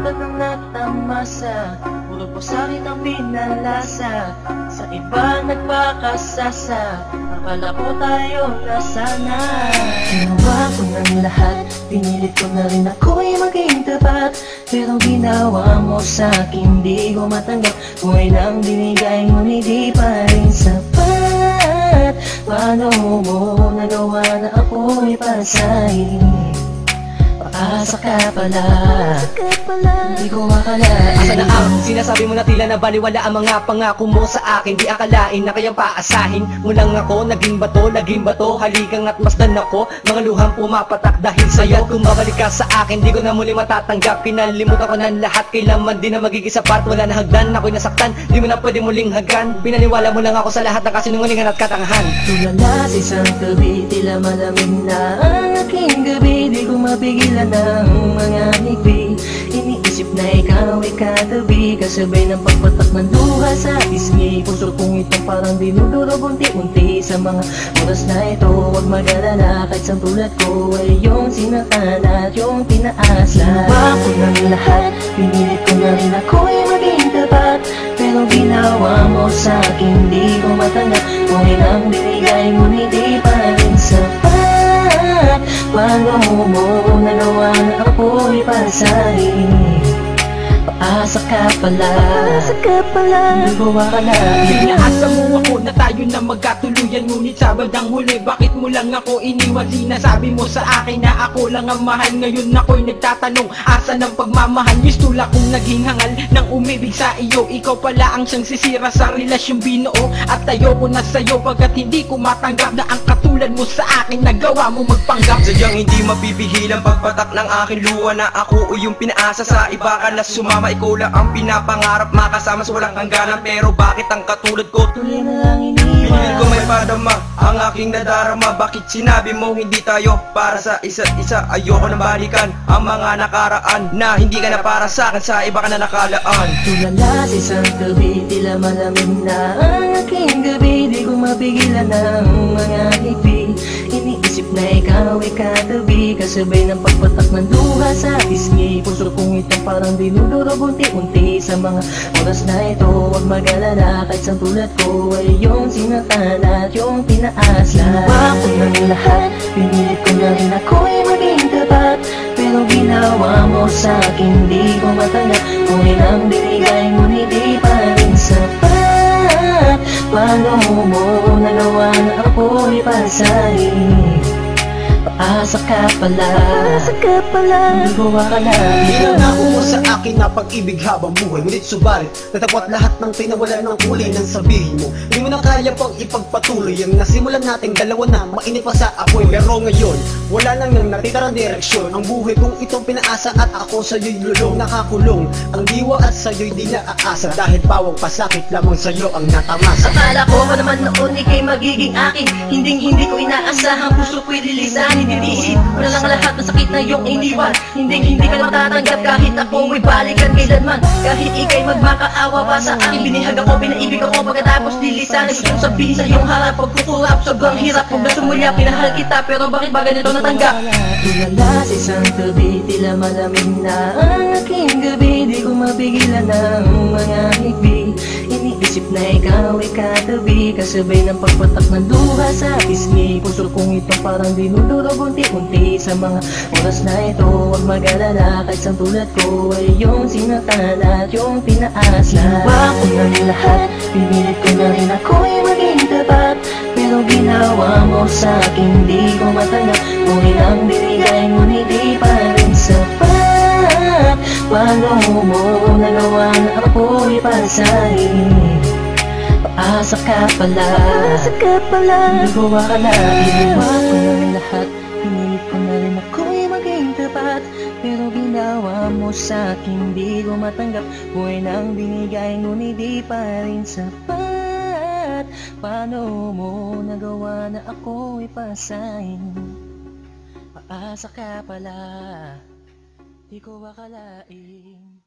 tulad ng natamasa, puro po sakit ang pinalasa. Sa iba nagpakasasa, akala ko tayo nasana. Ginawa ko ng lahat, pinilit ko na rin ako'y maging tapat. Pero ginawa mo sa'kin, di ko matanggap. Buhay nang binigay ngunit di pa rin sapat. Paano mo nagawa na ako'y pasahin? Paasa ka pala, hindi ko akalain. Asa na ang sinasabi mo na tila na baliwala ang mga pangako mo sa akin? Di akalain na kayang paasahin mo lang ako. Naging bato, haligang at masdan ako. Mga luhang pumapatak dahil sa'yo. Kung babalik ka sa akin, di ko na muli matatanggap. Pinalimutan ko ng lahat, kailanman di na magiging sapat. Wala na hagdan, ako'y nasaktan, di mo na pwede muling haggan. Pinaniwala mo lang ako sa lahat ng kasinungalingan at katangahan. Tulala sa isang gabi, tila malamig na ang aking gabi. Di ko mapigilan ng mga ngiti. Iniisip na ikaw ay katabi, kasabay ng pagpatak ng luha sa pisngi. Puso kong itong parang dinudurog unti-unti. Sa mga oras na ito, huwag mag-alala, kahit sa tulad ko ay yung sinaktan at yung pinaasa. Ginawa ko ng lahat, pinilit ko na rin ako'y maging tapat. Pero ginawa mo sa'kin, di ko matanggap. Buhay nang binigay ngunit di pa rin sapat. Paano mo nagawa na ako'y pasahin? Paasa ka pala, hindi ko akalain. Inaasa mo ako na tayo na magkatuluyan, ngunit sa bandang huli, bakit mo lang ako iniwan? Sinasabi mo sa akin na ako lang ang mahal. Ngayon ako'y nagtatanong, asa ng pagmamahal? Mistula kong naging hangal ng umibig sa iyo. Ikaw pala ang siyang sisira sa relasyong binuo. At ayoko na sa'yo pagkat hindi ko matanggap na ang katulad mo sa akin nagawa mo magpanggap. Sadyang hindi mapipigil ang pagpatak ng aking luha na ako o yung pinaasa sa iba ka na sumama. Ikaw lang ang pinapangarap, makasama sa walang hangganan. Pero bakit ang katulad ko tuloy na lang iniwan? Pinilit ko may padama ang aking nadarama. Bakit sinabi mo hindi tayo para sa isa't isa? Ayoko na balikan ang mga nakaraan na hindi ka na para sa akin, sa iba ka na nakalaan. Tulala sa isang gabi, tila malamig na ang aking gabi. Di ko mapigilan ng mga ngiti. Iniisip na ikaw ay katabi, kasabay ng pagpatak ng luha sa pisngi. Puso kong itong parang dinudurog unti-unti. Sa mga oras na ito, huwag mag-alala, kahit sa tulad ko ay yung sinaktan at yung pinaasa. Ginawa ko ng lahat, pinilit ko na rin ako'y maging tapat. Pero ginawa mo sa'kin, di ko matanggap. Buhay nang binigay ngunit di pa rin sapat. Paano mo nagawa na ako'y pasahin? Paasa ka pala, hindi ko akalain. Pinangako mo sa akin na pag-ibig habang buhay, ngunit subalit natapot lahat ng pinawalan ng kulay ng sabihin mo. Hindi mo na kaya pang ipagpatuloy ang nasimulan nating dalawa na mainit pa sa apoy. Pero ngayon, wala nang natitirang direksyon. Ang buhay kong itong pinaasa at ako sa'yo'y lulong nakakulong. Ang diwa at sa'yo'y di naaasa, dahil bawang pasakit lamang sa'yo ang natamasa. Akala ko pa naman noon ika'y magiging akin, hindi ko inaasahan, puso ko'y lilisanin. Iniisip ko na lang lahat ng sakit na iyong iniwan. Hindi ka matatanggap kahit ako ay balikan kailanman. Kahit ika'y magmakaawa pa sa akin, binihag ako, pinaibig ako, pagkatapos lilisanin. Gustong sabihin sa iyong harap, pagkukurap, sobrang hirap. Kung gusto mo niya, pinahal kita, pero bakit ba ganito natanggap? Tulala sa isang gabi, tila malamig na ang aking gabi. Di ko mapigilan ng mga ngiti. Iniisip na ikaw ay katabi, kasabay ng pagpatak ng luha sa pisngi. Puso kong itong parang dinudurog unti-unti. Sa mga oras na ito, huwag mag-alala, kahit sa tulad ko ay yung sinaktan at yung pinaasa. Ginawa ko ng lahat, pinilit ko na rin ako'y maging tapat. Pero ginawa mo sa'kin, di ko matanggap. Buhay nang binigay ngunit di pa rin sapat. Paano mo nagawa na ako'y pasahin? Paasa ka pala, hindi ko akalain. Ginawa ko ng lahat, pinilit ko na rin ako'y maging tapat. Pero ginawa mo sa'kin, di ko matanggap. Buhay nang binigay ngunit di pa rin sapat. Paano mo nagawa na ako'y pasahin? Paasa ka pala, di ko akalain.